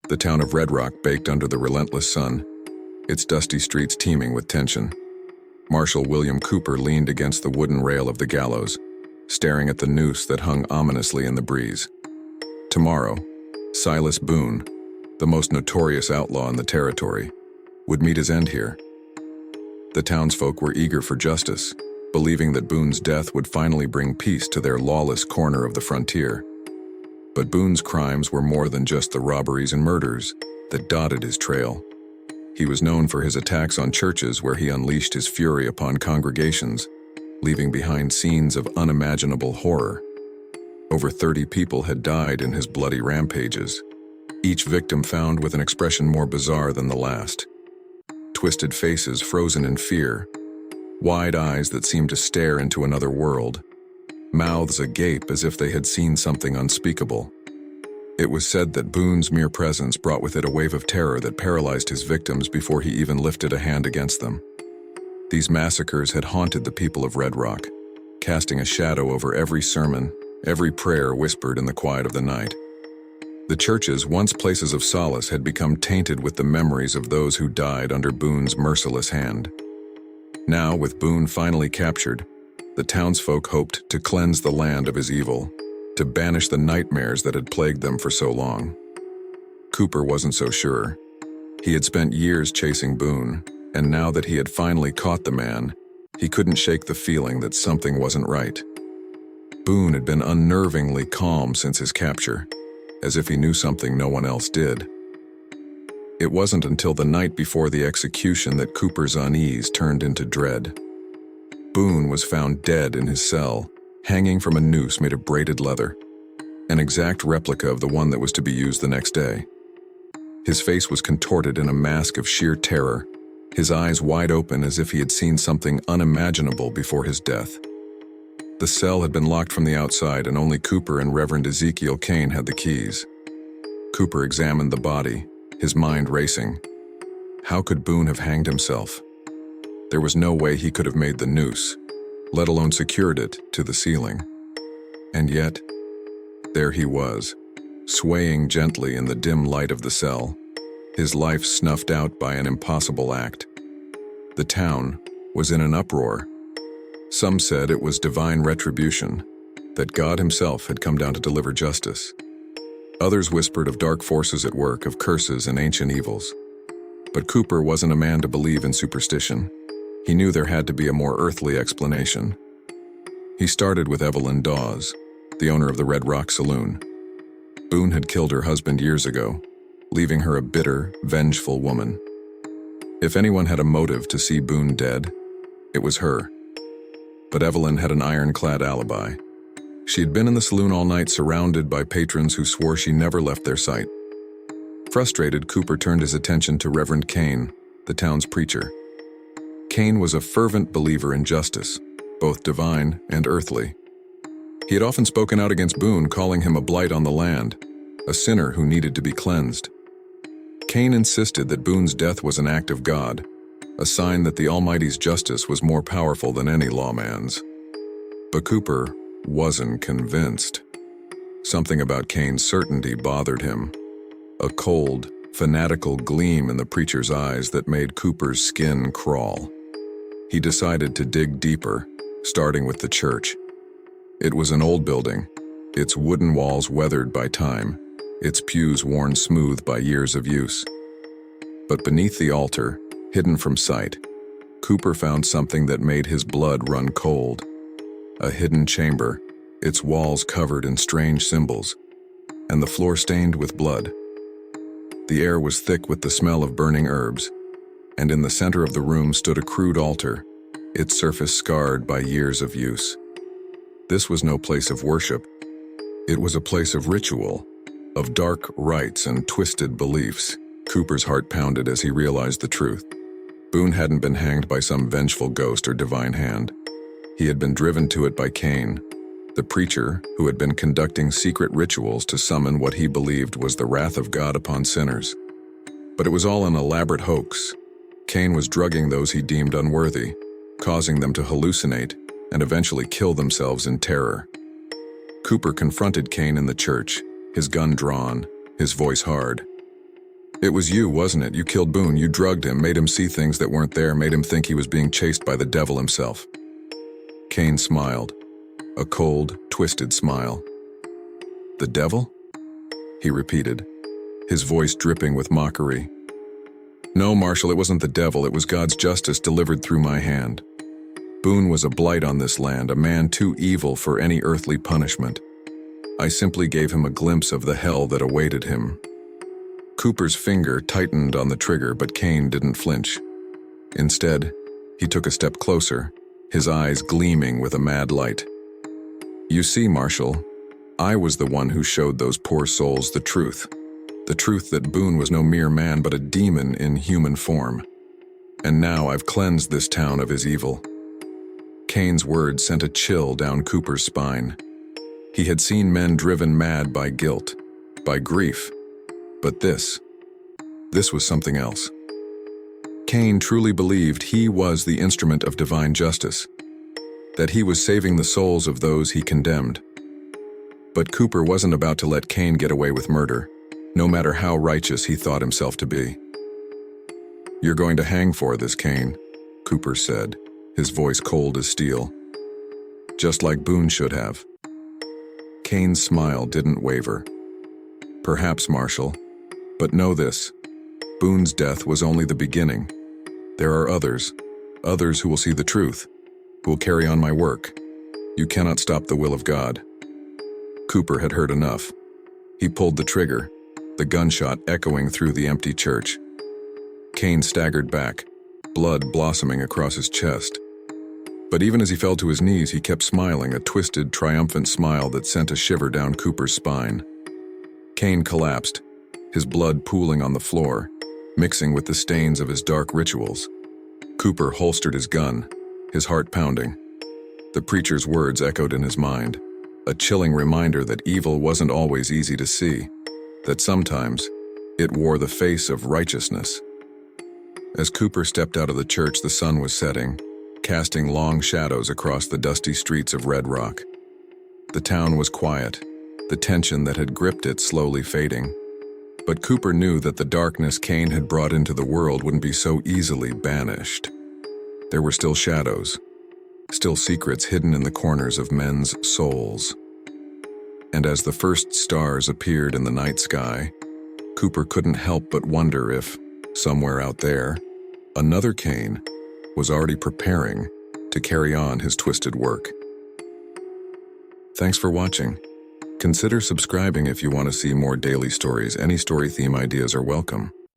The town of RedRock baked under the relentless sun, its dusty streets teeming with tension. Marshal William Cooper leaned against the wooden rail of the gallows, staring at the noose that hung ominously in the breeze. Tomorrow, Silas Boone, the most notorious outlaw in the territory, would meet his end here. The townsfolk were eager for justice, believing that Boone's death would finally bring peace to their lawless corner of the frontier. But Boone's crimes were more than just the robberies and murders that dotted his trail. He was known for his attacks on churches where he unleashed his fury upon congregations, leaving behind scenes of unimaginable horror. Over 30 people had died in his bloody rampages, each victim found with an expression more bizarre than the last. Twisted faces frozen in fear, wide eyes that seemed to stare into another world, mouths agape as if they had seen something unspeakable. It was said that Boone's mere presence brought with it a wave of terror that paralyzed his victims before he even lifted a hand against them. These massacres had haunted the people of RedRock, casting a shadow over every sermon, every prayer whispered in the quiet of the night. The churches, once places of solace, had become tainted with the memories of those who died under Boone's merciless hand. Now, with Boone finally captured, the townsfolk hoped to cleanse the land of his evil, to banish the nightmares that had plagued them for so long. Cooper wasn't so sure. He had spent years chasing Boone, and now that he had finally caught the man, he couldn't shake the feeling that something wasn't right. Boone had been unnervingly calm since his capture, as if he knew something no one else did. It wasn't until the night before the execution that Cooper's unease turned into dread. Boone was found dead in his cell, hanging from a noose made of braided leather, an exact replica of the one that was to be used the next day. His face was contorted in a mask of sheer terror, his eyes wide open as if he had seen something unimaginable before his death. The cell had been locked from the outside, and only Cooper and Reverend Ezekiel Kane had the keys. Cooper examined the body, his mind racing. How could Boone have hanged himself? There was no way he could have made the noose, let alone secured it to the ceiling. And yet, there he was, swaying gently in the dim light of the cell, his life snuffed out by an impossible act. The town was in an uproar. Some said it was divine retribution, that God himself had come down to deliver justice. Others whispered of dark forces at work, of curses and ancient evils. But Cooper wasn't a man to believe in superstition. He knew there had to be a more earthly explanation. He started with Evelyn Dawes, the owner of the RedRock Saloon. Boone had killed her husband years ago, leaving her a bitter, vengeful woman. If anyone had a motive to see Boone dead, it was her. But Evelyn had an ironclad alibi. She had been in the saloon all night, surrounded by patrons who swore she never left their sight. Frustrated, Cooper turned his attention to Reverend Kane, the town's preacher. Kane was a fervent believer in justice, both divine and earthly. He had often spoken out against Boone, calling him a blight on the land, a sinner who needed to be cleansed. Kane insisted that Boone's death was an act of God, a sign that the Almighty's justice was more powerful than any lawman's. But Cooper wasn't convinced. Something about Kane's certainty bothered him, a cold, fanatical gleam in the preacher's eyes that made Cooper's skin crawl. He decided to dig deeper, starting with the church. It was an old building, its wooden walls weathered by time, its pews worn smooth by years of use. But beneath the altar, hidden from sight, Cooper found something that made his blood run cold. A hidden chamber, its walls covered in strange symbols, and the floor stained with blood. The air was thick with the smell of burning herbs, and in the center of the room stood a crude altar, its surface scarred by years of use. This was no place of worship. It was a place of ritual, of dark rites and twisted beliefs. Cooper's heart pounded as he realized the truth. Boone hadn't been hanged by some vengeful ghost or divine hand. He had been driven to it by Kane, the preacher who had been conducting secret rituals to summon what he believed was the wrath of God upon sinners. But it was all an elaborate hoax. Kane was drugging those he deemed unworthy, causing them to hallucinate and eventually kill themselves in terror. Cooper confronted Kane in the church, his gun drawn, his voice hard. It was you, wasn't it? You killed Boone, you drugged him, made him see things that weren't there, made him think he was being chased by the devil himself. Kane smiled, a cold, twisted smile. The devil? He repeated, his voice dripping with mockery. No, Marshall, it wasn't the devil, it was God's justice delivered through my hand. Boone was a blight on this land, a man too evil for any earthly punishment. I simply gave him a glimpse of the hell that awaited him. Cooper's finger tightened on the trigger, but Kane didn't flinch. Instead, he took a step closer, his eyes gleaming with a mad light. You see, Marshall, I was the one who showed those poor souls the truth that Boone was no mere man but a demon in human form. And now I've cleansed this town of his evil. Kane's words sent a chill down Cooper's spine. He had seen men driven mad by guilt, by grief, but this was something else. Kane truly believed he was the instrument of divine justice, that he was saving the souls of those he condemned. But Cooper wasn't about to let Kane get away with murder, no matter how righteous he thought himself to be. You're going to hang for this, Kane, Cooper said, his voice cold as steel. Just like Boone should have. Kane's smile didn't waver. Perhaps, Marshall, but know this, Boone's death was only the beginning. There are others who will see the truth, who will carry on my work. You cannot stop the will of God. Cooper had heard enough. He pulled the trigger, the gunshot echoing through the empty church. Kane staggered back, blood blossoming across his chest. But even as he fell to his knees, he kept smiling, a twisted, triumphant smile that sent a shiver down Cooper's spine. Kane collapsed, his blood pooling on the floor, mixing with the stains of his dark rituals. Cooper holstered his gun, his heart pounding. The preacher's words echoed in his mind, a chilling reminder that evil wasn't always easy to see, that sometimes it wore the face of righteousness. As Cooper stepped out of the church, the sun was setting, casting long shadows across the dusty streets of RedRock. The town was quiet, the tension that had gripped it slowly fading. But Cooper knew that the darkness Kane had brought into the world wouldn't be so easily banished. There were still shadows, still secrets hidden in the corners of men's souls. And as the first stars appeared in the night sky, Cooper couldn't help but wonder if, somewhere out there, another Kane was already preparing to carry on his twisted work. Thanks for watching. Consider subscribing if you want to see more daily stories. Any story theme ideas are welcome.